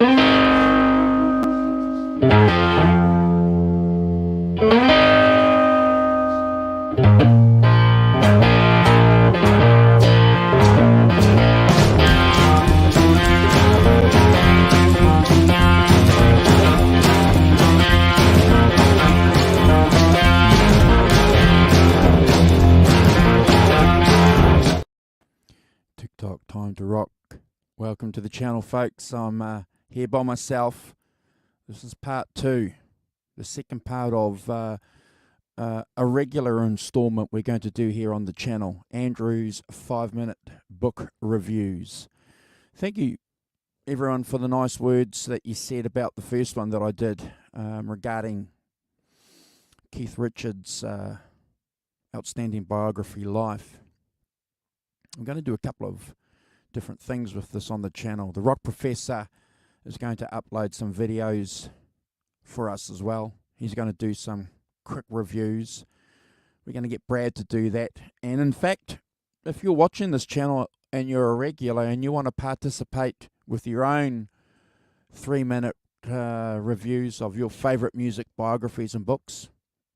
TikTok, time to rock. Welcome to the channel, folks. I'm here by myself. This is part 2, the second part of a regular installment we're going to do here on the channel, Andrew's 5-minute book reviews. Thank you, everyone, for the nice words that you said about the first one that I did regarding Keith Richards' outstanding biography, Life. I'm going to do a couple of different things with this on the channel. The Rock Professor is going to upload some videos for us as well. He's going to do some quick reviews. We're going to get Brad to do that. And in fact, if you're watching this channel and you're a regular and you want to participate with your own 3-minute reviews of your favorite music biographies and books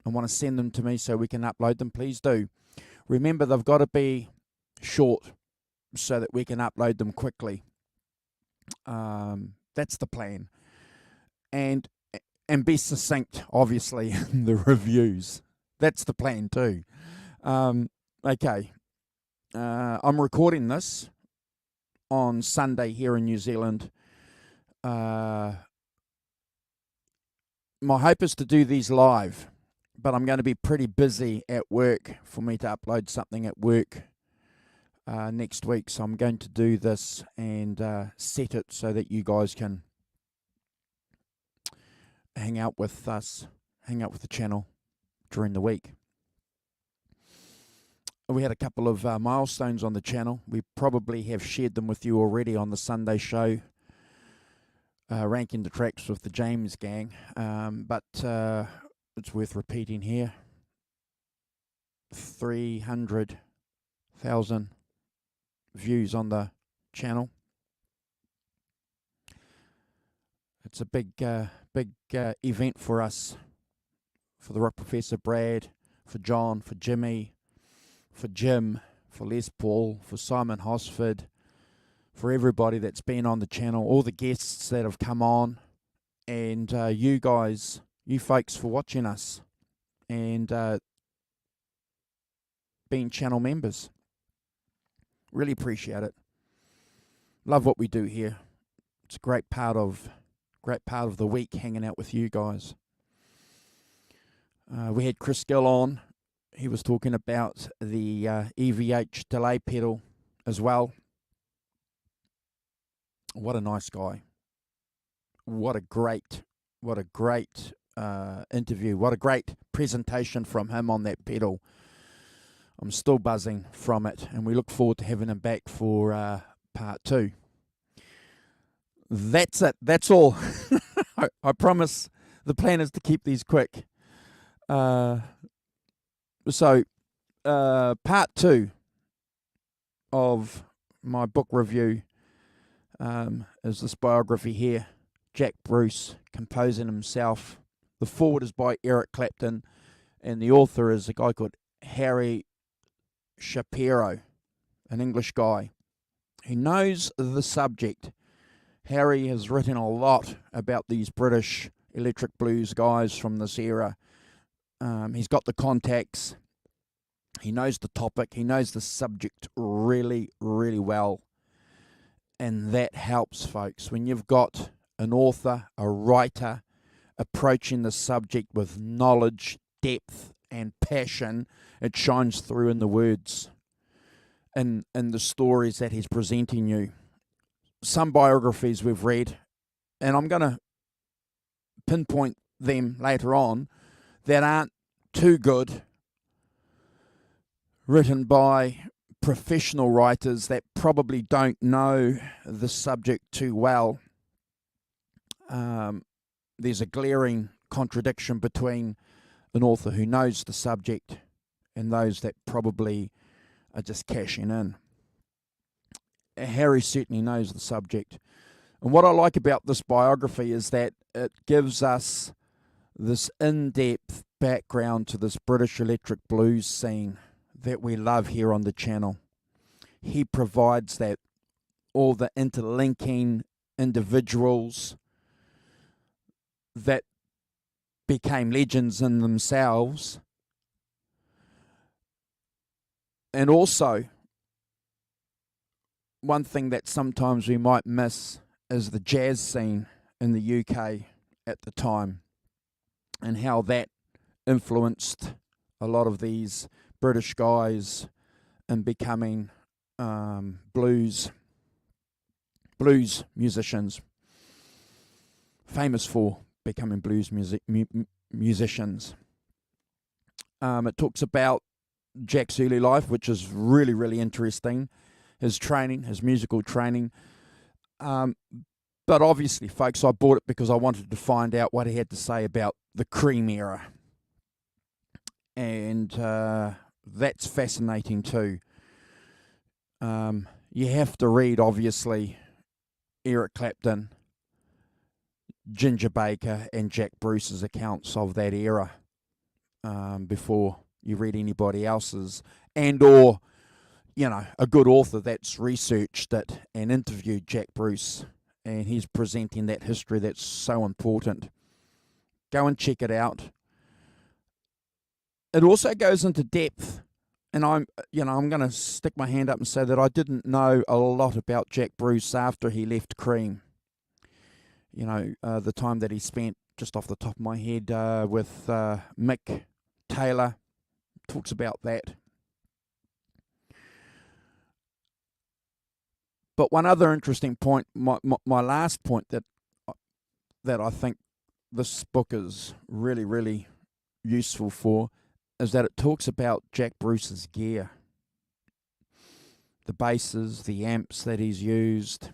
and want to send them to me so we can upload them, please do. Remember, they've got to be short so that we can upload them quickly. That's the plan. And be succinct, obviously, in the reviews. That's the plan too. Okay. I'm recording this on Sunday here in New Zealand. My hope is to do these live, but I'm going to be pretty busy at work for me to upload something at work next week. So I'm going to do this and set it so that you guys can hang out with us, hang out with the channel during the week. We had a couple of milestones on the channel. We probably have shared them with you already on the Sunday show, ranking the tracks with the James gang, but it's worth repeating here. 300,000 views on the channel. It's a big event for us, for the Rock Professor, Brad, for John, for Jimmy, for Jim, for Les Paul, for Simon Hosford, for everybody that's been on the channel, all the guests that have come on, and you guys, you folks, for watching us and being channel members. Really appreciate it. Love what we do here. It's a great part of the week hanging out with you guys. We had Chris Gill on. He was talking about the EVH delay pedal as well. What a nice guy. What a great interview. What a great presentation from him on that pedal. I'm still buzzing from it, and we look forward to having him back for part 2. That's it. That's all. I promise the plan is to keep these quick. So, part 2 of my book review is this biography here. Jack Bruce composing himself. The foreword is by Eric Clapton, and the author is a guy called Harry Shapiro, an English guy. He knows the subject. Harry has written a lot about these British electric blues guys from this era. He's got the contacts. He knows the topic. He knows the subject really, really well. And that helps, folks. When you've got an author, a writer, approaching the subject with knowledge, depth, and passion, it shines through in the words and the stories that he's presenting you. Some biographies we've read, and I'm going to pinpoint them later on, that aren't too good, written by professional writers that probably don't know the subject too well. There's a glaring contradiction between an author who knows the subject and those that probably are just cashing in. Harry certainly knows the subject. And what I like about this biography is that it gives us this in-depth background to this British electric blues scene that we love here on the channel. He provides that, all the interlinking individuals that became legends in themselves, and also one thing that sometimes we might miss is the jazz scene in the UK at the time, and how that influenced a lot of these British guys in becoming blues musicians, famous for becoming blues musicians. It talks about Jack's early life, which is really, really interesting. His training, his musical training. But obviously, folks, I bought it because I wanted to find out what he had to say about the Cream era. And that's fascinating too. You have to read, obviously, Eric Clapton, Ginger Baker, and Jack Bruce's accounts of that era before you read anybody else's, and or, you know, a good author that's researched it and interviewed Jack Bruce, and he's presenting that history that's so important. Go and check it out. It also goes into depth, and I'm going to stick my hand up and say that I didn't know a lot about Jack Bruce after he left Cream. You know, the time that he spent, just off the top of my head, with Mick Taylor, talks about that. But one other interesting point, my last point that I think this book is really, really useful for, is that it talks about Jack Bruce's gear. The basses, the amps that he's used.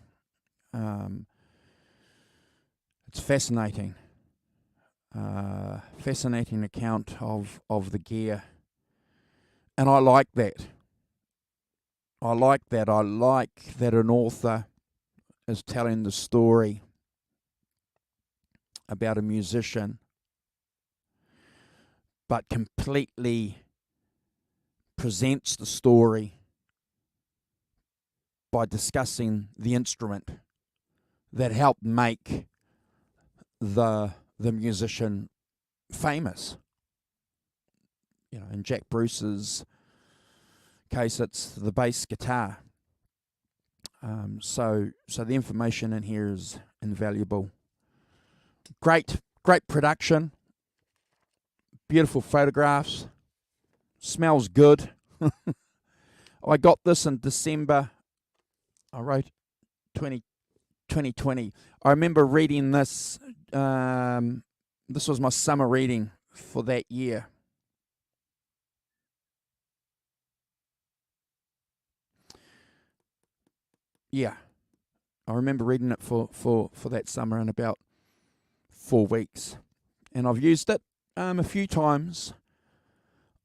It's fascinating. Fascinating account of the gear. And I like that. I like that an author is telling the story about a musician, but completely presents the story by discussing the instrument that helped make the musician famous. You know, in Jack Bruce's case, it's the bass guitar. So the information in here is invaluable. Great production. Beautiful photographs. Smells good. I got this in December. I wrote 2020. I remember reading this. This was my summer reading for that year. Yeah, I remember reading it for that summer in about 4 weeks, and I've used it a few times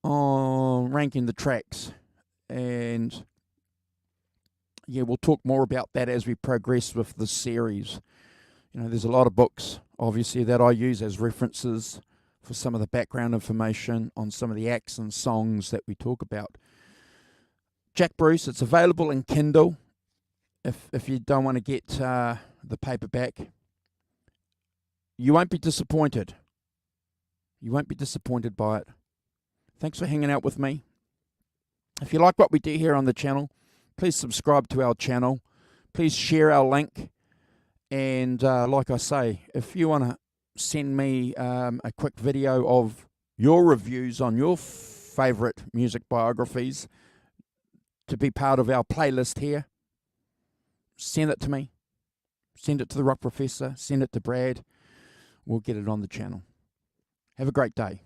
on ranking the tracks, and yeah, we'll talk more about that as we progress with the series. You know, there's a lot of books, obviously, that I use as references for some of the background information on some of the acts and songs that we talk about. Jack Bruce, it's available in Kindle. If you don't want to get the paperback, you won't be disappointed. You won't be disappointed by it. Thanks for hanging out with me. If you like what we do here on the channel, please subscribe to our channel. Please share our link. And like I say, if you want to send me a quick video of your reviews on your favourite music biographies to be part of our playlist here, send it to me. Send it to the Rock Professor. Send it to Brad. We'll get it on the channel. Have a great day.